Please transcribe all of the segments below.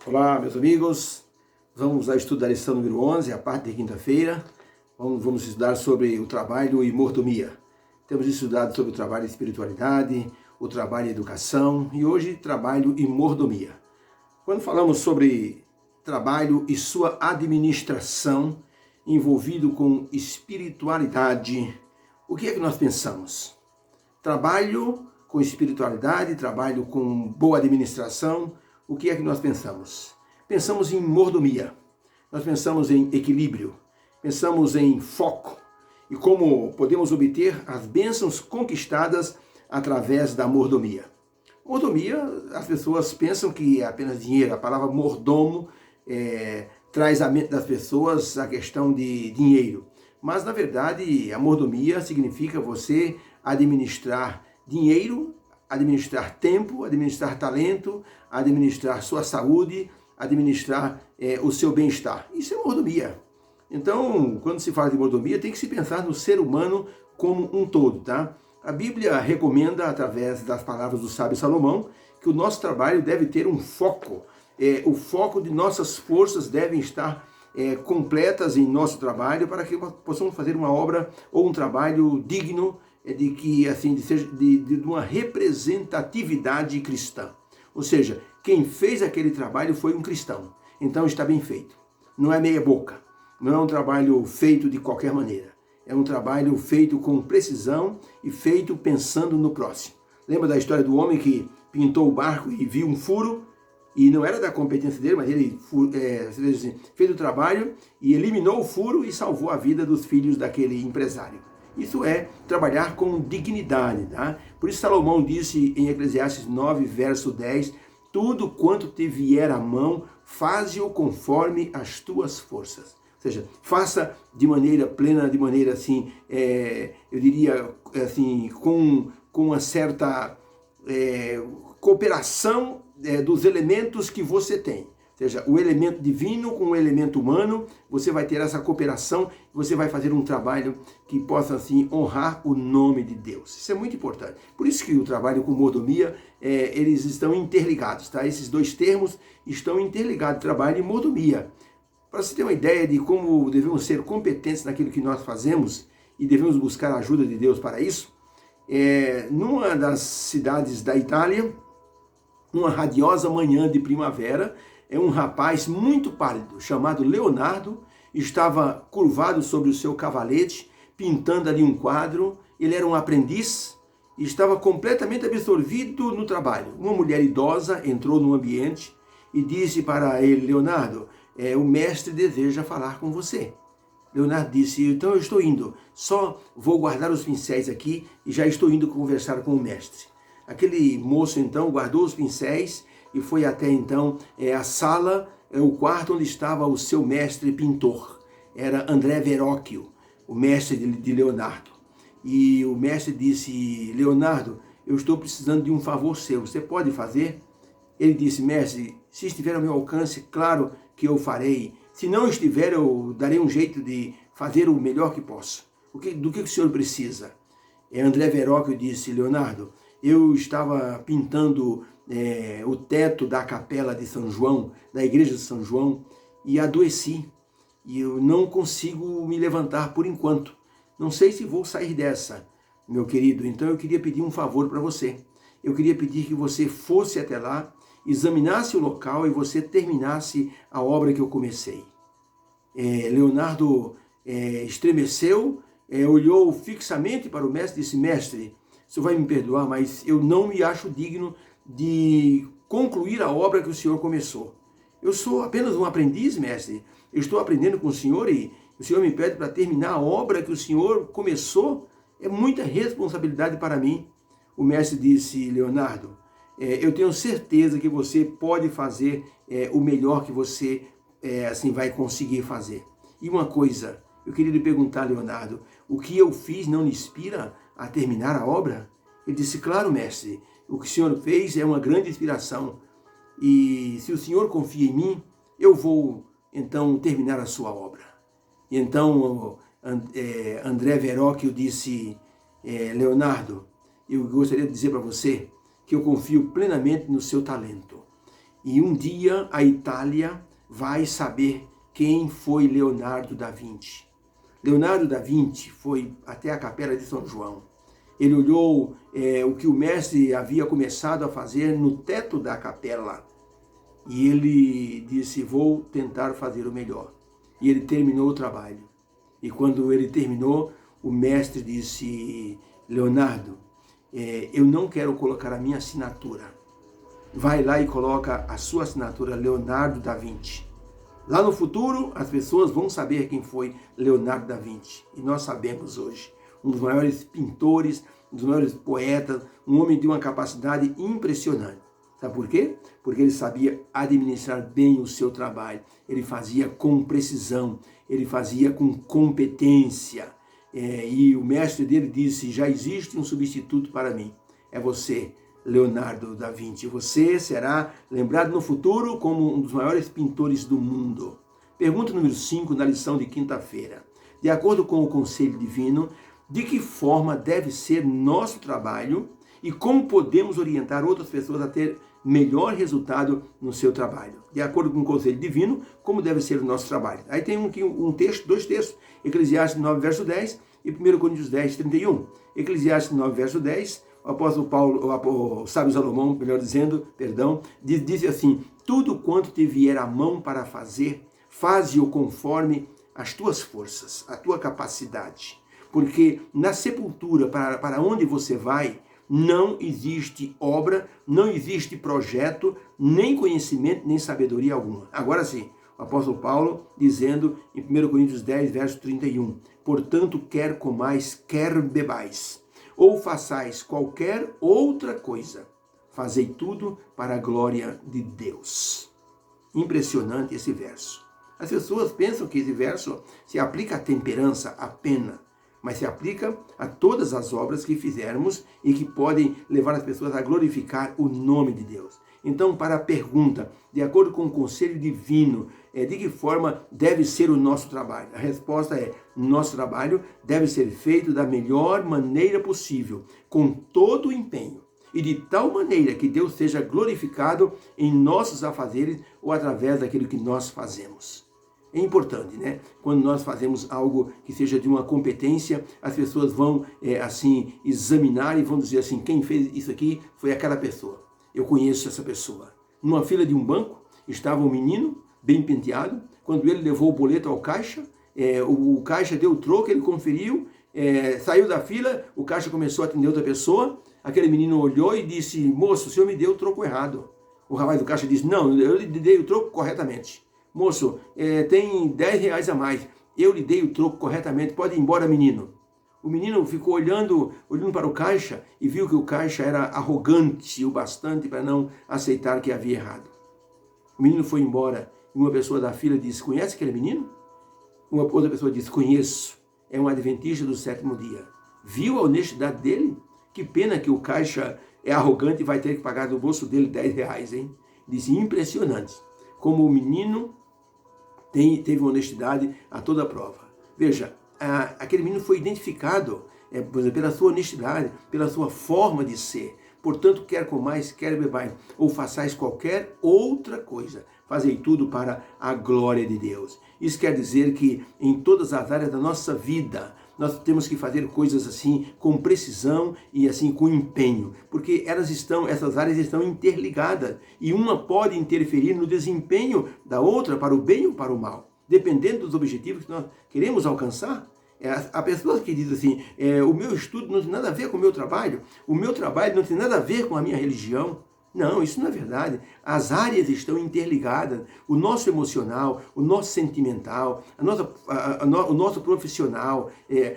Olá, meus amigos. Vamos ao estudo da lição número 11, a parte de quinta-feira. Vamos estudar sobre o trabalho e mordomia. Temos estudado sobre o trabalho e espiritualidade, o trabalho e educação e hoje trabalho e mordomia. Quando falamos sobre trabalho e sua administração envolvido com espiritualidade, o que é que nós pensamos? Trabalho com espiritualidade, trabalho com boa administração, o que é que nós pensamos? Pensamos em mordomia, nós pensamos em equilíbrio, pensamos em foco e como podemos obter as bênçãos conquistadas através da mordomia. Mordomia, as pessoas pensam que é apenas dinheiro. A palavra mordomo traz à mente das pessoas a questão de dinheiro. Mas, na verdade, a mordomia significa você administrar dinheiro, administrar tempo, administrar talento, administrar sua saúde, administrar o seu bem-estar. Isso é mordomia. Então, quando se fala de mordomia, tem que se pensar no ser humano como um todo, tá? A Bíblia recomenda, através das palavras do sábio Salomão, que o nosso trabalho deve ter um foco. O foco de nossas forças devem estar completas em nosso trabalho para que possamos fazer uma obra ou um trabalho digno de que assim de uma representatividade cristã. Ou seja, quem fez aquele trabalho foi um cristão. Então está bem feito. Não é meia boca. Não é um trabalho feito de qualquer maneira. É um trabalho feito com precisão e feito pensando no próximo. Lembra da história do homem que pintou o barco e viu um furo? E não era da competência dele, mas ele fez o trabalho e eliminou o furo e salvou a vida dos filhos daquele empresário. Isso é trabalhar com dignidade, tá? Por isso Salomão disse em Eclesiastes 9, verso 10, tudo quanto te vier à mão, faze-o conforme as tuas forças. Ou seja, faça de maneira plena, de maneira assim, eu diria assim, com uma certa cooperação dos elementos que você tem. Ou seja, o elemento divino com o elemento humano, você vai ter essa cooperação, você vai fazer um trabalho que possa assim honrar o nome de Deus. Isso é muito importante. Por isso que o trabalho com mordomia, eles estão interligados, tá? Esses dois termos estão interligados, trabalho e mordomia. Para você ter uma ideia de como devemos ser competentes naquilo que nós fazemos e devemos buscar a ajuda de Deus para isso, numa das cidades da Itália, uma radiosa manhã de primavera, um rapaz muito pálido, chamado Leonardo, estava curvado sobre o seu cavalete, pintando ali um quadro. Ele era um aprendiz e estava completamente absorvido no trabalho. Uma mulher idosa entrou no ambiente e disse para ele, Leonardo, o mestre deseja falar com você. Leonardo disse, então eu estou indo, só vou guardar os pincéis aqui e já estou indo conversar com o mestre. Aquele moço então guardou os pincéis e foi até então a sala, o quarto onde estava o seu mestre pintor. Era André Verrocchio, o mestre de Leonardo. E o mestre disse, Leonardo, eu estou precisando de um favor seu, você pode fazer? Ele disse, mestre, se estiver ao meu alcance, claro que eu farei. Se não estiver, eu darei um jeito de fazer o melhor que posso. Do que o senhor precisa? André Verrocchio disse, Leonardo, eu estava pintando o teto da capela de São João, da igreja de São João, e adoeci. E eu não consigo me levantar por enquanto. Não sei se vou sair dessa, meu querido. Então eu queria pedir um favor para você. Eu queria pedir que você fosse até lá, examinasse o local e você terminasse a obra que eu comecei. Leonardo estremeceu, olhou fixamente para o mestre e disse, mestre, o senhor vai me perdoar, mas eu não me acho digno de concluir a obra que o senhor começou. Eu sou apenas um aprendiz, mestre. Eu estou aprendendo com o senhor e o senhor me pede para terminar a obra que o senhor começou. É muita responsabilidade para mim. O mestre disse, Leonardo, eu tenho certeza que você pode fazer o melhor que você assim vai conseguir fazer. E uma coisa, eu queria lhe perguntar, Leonardo, o que eu fiz não lhe inspira a terminar a obra? Ele disse, claro, mestre, o que o senhor fez é uma grande inspiração. E se o senhor confia em mim, eu vou, então, terminar a sua obra. E então, André Verrocchio disse, Leonardo, eu gostaria de dizer para você que eu confio plenamente no seu talento. E um dia a Itália vai saber quem foi Leonardo da Vinci. Leonardo da Vinci foi até a Capela de São João. Ele olhou o que o mestre havia começado a fazer no teto da capela. E ele disse, vou tentar fazer o melhor. E ele terminou o trabalho. E quando ele terminou, o mestre disse, Leonardo, eu não quero colocar a minha assinatura. Vai lá e coloca a sua assinatura, Leonardo da Vinci. Lá no futuro, as pessoas vão saber quem foi Leonardo da Vinci. E nós sabemos hoje. Um dos maiores pintores, um dos maiores poetas, um homem de uma capacidade impressionante. Sabe por quê? Porque ele sabia administrar bem o seu trabalho. Ele fazia com precisão, ele fazia com competência. E o mestre dele disse, já existe um substituto para mim. É você, Leonardo da Vinci. Você será lembrado no futuro como um dos maiores pintores do mundo. Pergunta número 5 na lição de quinta-feira. De acordo com o conselho divino, de que forma deve ser nosso trabalho e como podemos orientar outras pessoas a ter melhor resultado no seu trabalho. De acordo com o conselho divino, como deve ser o nosso trabalho. Aí tem um texto, dois textos, Eclesiastes 9, verso 10 e 1 Coríntios 10, 31. Eclesiastes 9, verso 10, o apóstolo Paulo, o sábio Salomão, melhor dizendo, diz assim, tudo quanto te vier a mão para fazer, faze-o conforme as tuas forças, a tua capacidade. Porque na sepultura, para onde você vai, não existe obra, não existe projeto, nem conhecimento, nem sabedoria alguma. Agora sim, o apóstolo Paulo dizendo em 1 Coríntios 10, verso 31, portanto, quer comais, quer bebais, ou façais qualquer outra coisa, fazei tudo para a glória de Deus. Impressionante esse verso. As pessoas pensam que esse verso se aplica à temperança, à pena, mas se aplica a todas as obras que fizermos e que podem levar as pessoas a glorificar o nome de Deus. Então, para a pergunta, de acordo com o conselho divino, de que forma deve ser o nosso trabalho? A resposta é, nosso trabalho deve ser feito da melhor maneira possível, com todo o empenho, e de tal maneira que Deus seja glorificado em nossos afazeres ou através daquilo que nós fazemos. É importante, né? Quando nós fazemos algo que seja de uma competência, as pessoas vão, assim, examinar e vão dizer assim, quem fez isso aqui foi aquela pessoa. Eu conheço essa pessoa. Numa fila de um banco, estava um menino, bem penteado. Quando ele levou o boleto ao caixa, o caixa deu o troco, ele conferiu, saiu da fila, o caixa começou a atender outra pessoa. Aquele menino olhou e disse, moço, o senhor me deu o troco errado. O rapaz do caixa disse, não, eu lhe dei o troco corretamente. Moço, tem 10 reais a mais. Eu lhe dei o troco corretamente, pode ir embora, menino. O menino ficou olhando para o caixa e viu que o caixa era arrogante o bastante para não aceitar que havia errado. O menino foi embora e uma pessoa da fila disse, conhece aquele menino? Uma outra pessoa disse, conheço, é um adventista do 7º dia. Viu a honestidade dele? Que pena que o caixa é arrogante e vai ter que pagar do bolso dele 10 reais, hein? Disse, impressionante, como o menino teve honestidade a toda a prova. Veja, aquele menino foi identificado pela sua honestidade, pela sua forma de ser. Portanto, quer comais, quer bebais, ou façais qualquer outra coisa, fazei tudo para a glória de Deus. Isso quer dizer que em todas as áreas da nossa vida, nós temos que fazer coisas assim com precisão e assim com empenho, porque essas áreas estão interligadas e uma pode interferir no desempenho da outra para o bem ou para o mal, dependendo dos objetivos que nós queremos alcançar. Há pessoas que dizem assim, o meu estudo não tem nada a ver com o meu trabalho não tem nada a ver com a minha religião. Não, isso não é verdade. As áreas estão interligadas. O nosso emocional, o nosso sentimental, o nosso profissional,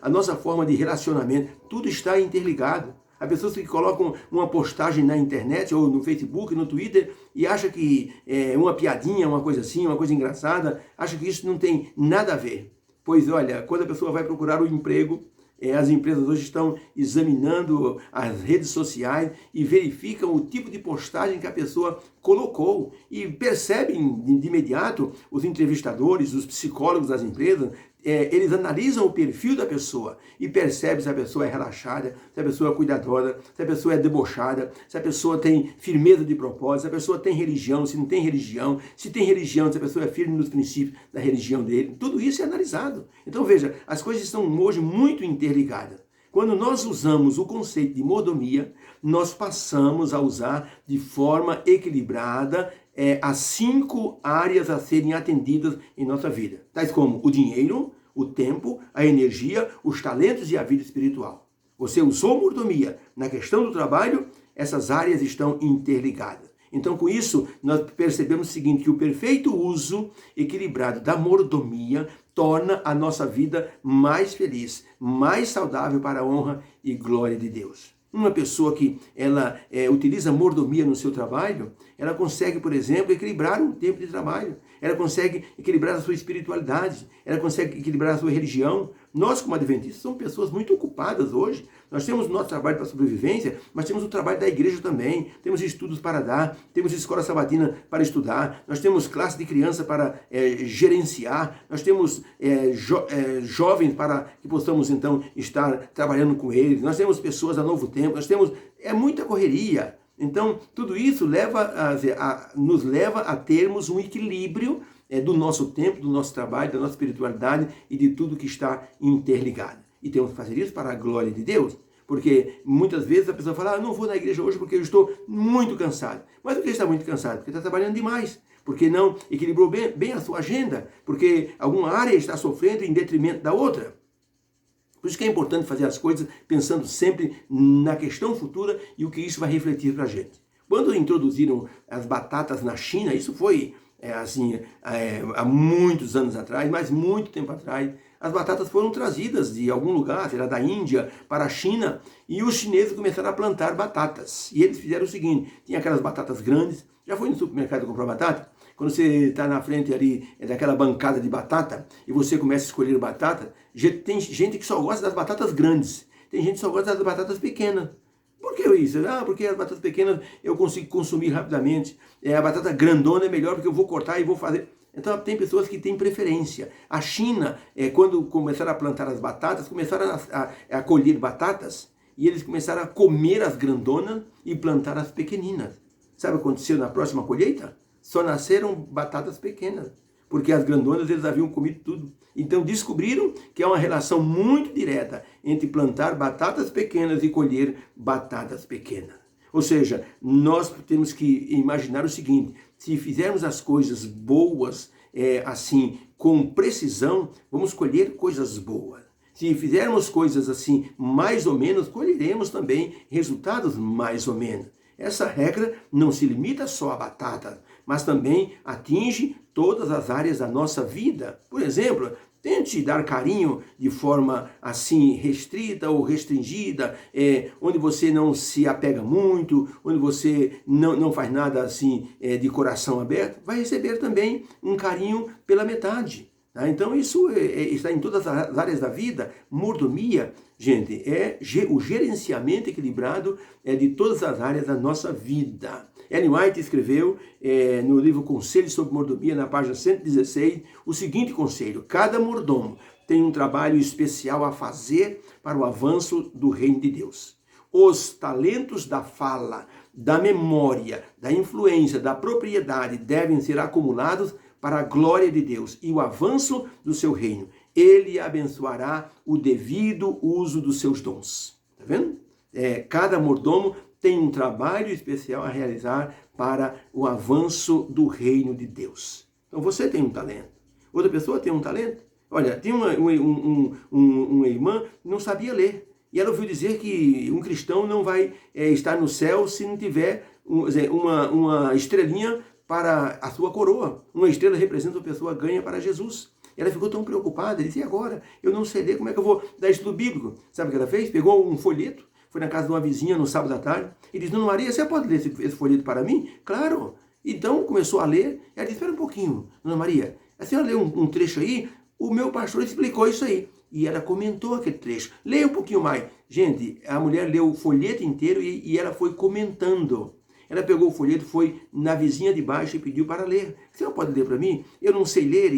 a nossa forma de relacionamento, tudo está interligado. Há pessoas que colocam uma postagem na internet, ou no Facebook, no Twitter, e acham que é uma piadinha, uma coisa assim, uma coisa engraçada, acham que isso não tem nada a ver. Pois olha, quando a pessoa vai procurar um emprego, as empresas hoje estão examinando as redes sociais e verificam o tipo de postagem que a pessoa colocou e percebem de imediato os entrevistadores, os psicólogos das empresas, eles analisam o perfil da pessoa e percebem se a pessoa é relaxada, se a pessoa é cuidadosa, se a pessoa é debochada, se a pessoa tem firmeza de propósito, se a pessoa tem religião, se não tem religião, se tem religião, se a pessoa é firme nos princípios da religião dele. Tudo isso é analisado. Então veja, as coisas estão hoje muito interligadas. Quando nós usamos o conceito de mordomia, nós passamos a usar de forma equilibrada as 5 áreas a serem atendidas em nossa vida, tais como o dinheiro, o tempo, a energia, os talentos e a vida espiritual. Você usou mordomia na questão do trabalho, essas áreas estão interligadas. Então, com isso, nós percebemos o seguinte, que o perfeito uso equilibrado da mordomia torna a nossa vida mais feliz, mais saudável para a honra e glória de Deus. Uma pessoa que ela utiliza mordomia no seu trabalho, ela consegue, por exemplo, equilibrar o tempo de trabalho. Ela consegue equilibrar a sua espiritualidade. Ela consegue equilibrar a sua religião. Nós, como adventistas, somos pessoas muito ocupadas hoje. Nós temos o nosso trabalho para sobrevivência, mas temos o trabalho da igreja também. Temos estudos para dar, temos escola sabatina para estudar, nós temos classe de criança para gerenciar, nós temos jovens para que possamos, então, estar trabalhando com eles. Nós temos pessoas a novo tempo, nós temos muita correria. Então, tudo isso nos leva a termos um equilíbrio do nosso tempo, do nosso trabalho, da nossa espiritualidade e de tudo que está interligado. E temos que fazer isso para a glória de Deus, porque muitas vezes a pessoa fala, não vou na igreja hoje porque eu estou muito cansado. Mas por que está muito cansado? Porque está trabalhando demais, porque não equilibrou bem a sua agenda, porque alguma área está sofrendo em detrimento da outra. Por isso que é importante fazer as coisas pensando sempre na questão futura e o que isso vai refletir para a gente. Quando introduziram as batatas na China, isso foi há muitos anos atrás, mas muito tempo atrás, as batatas foram trazidas de algum lugar, será da Índia, para a China, e os chineses começaram a plantar batatas. E eles fizeram o seguinte, tinha aquelas batatas grandes, já foi no supermercado comprar batata? Quando você está na frente ali daquela bancada de batata e você começa a escolher batata, tem gente que só gosta das batatas grandes, tem gente que só gosta das batatas pequenas. Por que isso? Porque as batatas pequenas eu consigo consumir rapidamente, a batata grandona é melhor porque eu vou cortar e vou fazer. Então tem pessoas que têm preferência. A China, quando começaram a plantar as batatas, começaram a colher batatas e eles começaram a comer as grandonas e plantar as pequeninas. Sabe o que aconteceu na próxima colheita? Só nasceram batatas pequenas, porque as grandonas eles haviam comido tudo. Então descobriram que há uma relação muito direta entre plantar batatas pequenas e colher batatas pequenas. Ou seja, nós temos que imaginar o seguinte, se fizermos as coisas boas, com precisão, vamos colher coisas boas. Se fizermos coisas assim, mais ou menos, colheremos também resultados mais ou menos. Essa regra não se limita só à batata, mas também atinge todas as áreas da nossa vida. Por exemplo, tente dar carinho de forma assim restrita ou restringida, onde você não se apega muito, onde você não faz nada assim de coração aberto, vai receber também um carinho pela metade. Tá? Então isso está em todas as áreas da vida. Mordomia, gente, é o gerenciamento equilibrado de todas as áreas da nossa vida. Ellen White escreveu no livro Conselhos sobre Mordomia, na página 116, o seguinte conselho: cada mordomo tem um trabalho especial a fazer para o avanço do reino de Deus. Os talentos da fala, da memória, da influência, da propriedade devem ser acumulados para a glória de Deus e o avanço do seu reino. Ele abençoará o devido uso dos seus dons. Tá vendo? Cada mordomo tem um trabalho especial a realizar para o avanço do reino de Deus. Então você tem um talento, outra pessoa tem um talento. Olha, tem uma irmã que não sabia ler. E ela ouviu dizer que um cristão não vai estar no céu se não tiver uma estrelinha para a sua coroa. Uma estrela representa uma pessoa ganha para Jesus. Ela ficou tão preocupada, disse, e agora? Eu não sei ler, como é que eu vou dar estudo bíblico? Sabe o que ela fez? Pegou um folheto, foi na casa de uma vizinha no sábado à tarde, e disse, Dona Maria, você pode ler esse folheto para mim? Claro. Então começou a ler, ela disse, espera um pouquinho, Dona Maria, a senhora leu um trecho aí? O meu pastor explicou isso aí. E ela comentou aquele trecho. Leia um pouquinho mais. Gente, a mulher leu o folheto inteiro e ela foi comentando. Ela pegou o folheto, foi na vizinha de baixo e pediu para ler. Você não pode ler para mim? Eu não sei ler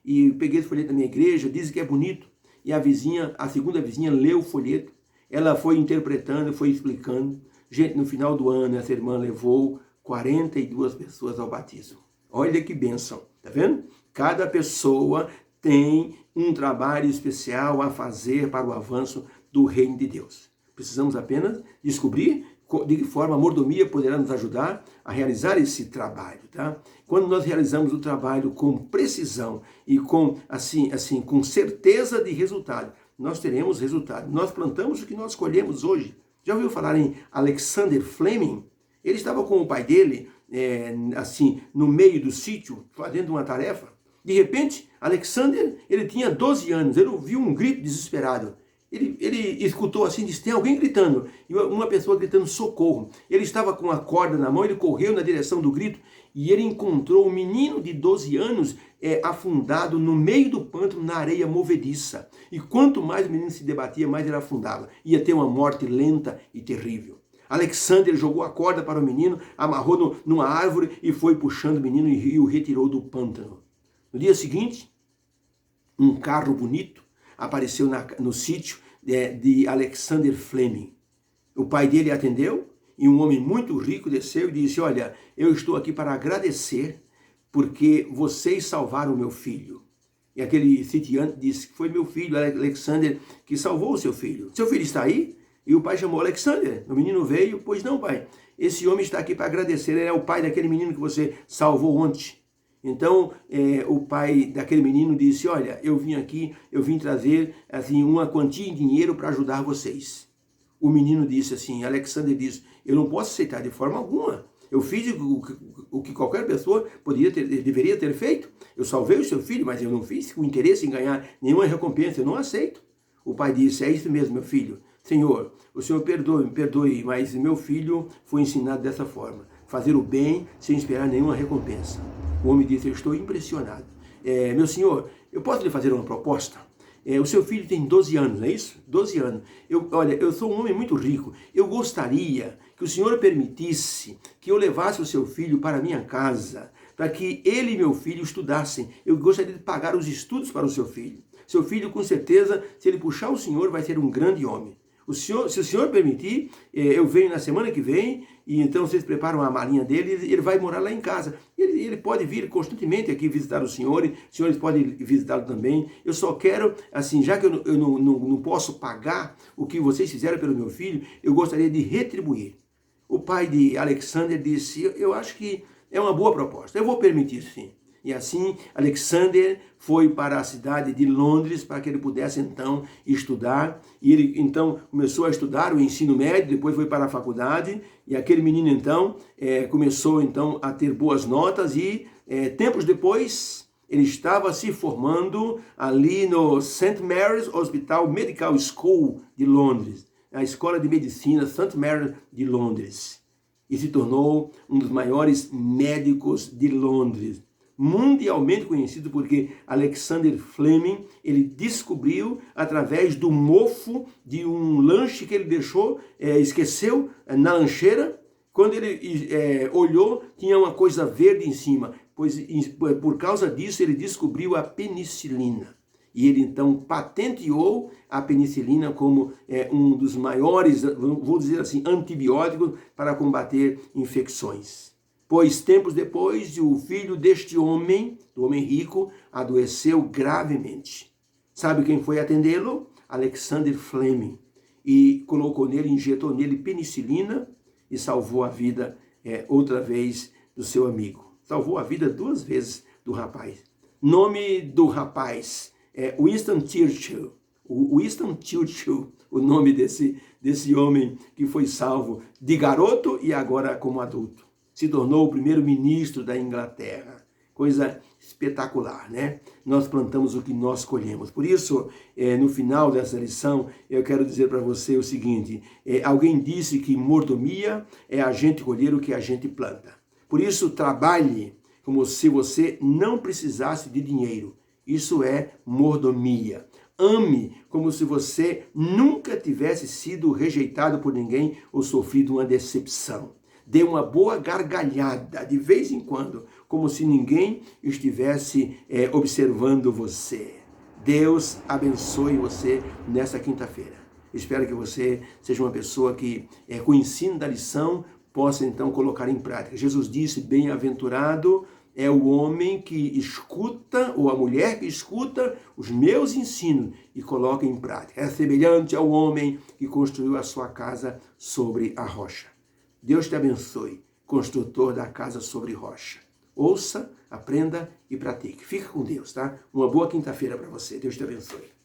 e peguei esse folheto da minha igreja, dizem que é bonito. E a segunda vizinha leu o folheto. Ela foi interpretando, foi explicando. Gente, no final do ano, essa irmã levou 42 pessoas ao batismo. Olha que bênção, tá vendo? Cada pessoa tem um trabalho especial a fazer para o avanço do reino de Deus. Precisamos apenas descobrir de que forma a mordomia poderá nos ajudar a realizar esse trabalho, tá? Quando nós realizamos o trabalho com precisão e com com certeza de resultado, nós teremos resultado. Nós plantamos o que nós colhemos hoje. Já ouviu falar em Alexander Fleming? Ele estava com o pai dele, no meio do sítio, fazendo uma tarefa. De repente, Alexander, ele tinha 12 anos, ele ouviu um grito desesperado. Ele escutou assim, disse, tem alguém gritando, e uma pessoa gritando socorro. Ele estava com a corda na mão, ele correu na direção do grito, e ele encontrou um menino de 12 anos afundado no meio do pântano, na areia movediça. E quanto mais o menino se debatia, mais ele afundava. Ia ter uma morte lenta e terrível. Alexander jogou a corda para o menino, amarrou numa árvore e foi puxando o menino e o retirou do pântano. No dia seguinte, um carro bonito apareceu no sítio de Alexander Fleming. O pai dele atendeu e um homem muito rico desceu e disse, olha, eu estou aqui para agradecer porque vocês salvaram o meu filho. E aquele sitiante disse que foi meu filho, Alexander, que salvou o seu filho. Seu filho está aí? E o pai chamou Alexander. O menino veio, pois não, pai. Esse homem está aqui para agradecer. Ele é o pai daquele menino que você salvou ontem. Então, o pai daquele menino disse, olha, eu vim trazer uma quantia em dinheiro para ajudar vocês. O menino disse assim, Alexander disse, eu não posso aceitar de forma alguma. Eu fiz o que qualquer pessoa deveria ter feito. Eu salvei o seu filho, mas eu não fiz com interesse em ganhar nenhuma recompensa, eu não aceito. O pai disse, é isso mesmo, meu filho. Senhor, o Senhor me perdoe, mas meu filho foi ensinado dessa forma. Fazer o bem sem esperar nenhuma recompensa. O homem disse, eu estou impressionado. Meu senhor, eu posso lhe fazer uma proposta? O seu filho tem 12 anos, não é isso? 12 anos. Olha, eu sou um homem muito rico. Eu gostaria que o senhor permitisse que eu levasse o seu filho para a minha casa, para que ele e meu filho estudassem. Eu gostaria de pagar os estudos para o seu filho. Seu filho, com certeza, se ele puxar o senhor, vai ser um grande homem. Se o senhor permitir, eu venho na semana que vem, e então vocês preparam a malinha dele, ele vai morar lá em casa. Ele pode vir constantemente aqui visitar os senhores podem visitá-lo também. Eu só quero, já que eu não posso pagar o que vocês fizeram pelo meu filho, eu gostaria de retribuir. O pai de Alexander disse, eu acho que é uma boa proposta, eu vou permitir sim. E assim, Alexander foi para a cidade de Londres para que ele pudesse então estudar. E ele então começou a estudar o ensino médio, depois foi para a faculdade. E aquele menino então começou então a ter boas notas e tempos depois ele estava se formando ali no St. Mary's Hospital Medical School de Londres, a escola de medicina St. Mary's de Londres. E se tornou um dos maiores médicos de Londres. Mundialmente conhecido porque Alexander Fleming, ele descobriu através do mofo de um lanche que ele deixou, esqueceu na lancheira. Quando ele olhou, tinha uma coisa verde em cima, pois por causa disso ele descobriu a penicilina. E ele então patenteou a penicilina como um dos maiores, vou dizer assim, antibióticos para combater infecções. Pois tempos depois, o filho deste homem, do homem rico, adoeceu gravemente. Sabe quem foi atendê-lo? Alexander Fleming. E colocou nele, injetou nele penicilina e salvou a vida outra vez do seu amigo. Salvou a vida 2 vezes do rapaz. Nome do rapaz é Winston Churchill. Winston Churchill, o nome desse homem que foi salvo de garoto e agora como adulto. Se tornou o primeiro-ministro da Inglaterra. Coisa espetacular, né? Nós plantamos o que nós colhemos. Por isso, no final dessa lição, eu quero dizer para você o seguinte. Alguém disse que mordomia é a gente colher o que a gente planta. Por isso, trabalhe como se você não precisasse de dinheiro. Isso é mordomia. Ame como se você nunca tivesse sido rejeitado por ninguém ou sofrido uma decepção. Dê uma boa gargalhada de vez em quando, como se ninguém estivesse observando você. Deus abençoe você nesta quinta-feira. Espero que você seja uma pessoa que, com o ensino da lição, possa então colocar em prática. Jesus disse, bem-aventurado é o homem que escuta, ou a mulher que escuta os meus ensinos e coloca em prática. É semelhante ao homem que construiu a sua casa sobre a rocha. Deus te abençoe, construtor da casa sobre rocha. Ouça, aprenda e pratique. Fica com Deus, tá? Uma boa quinta-feira para você. Deus te abençoe.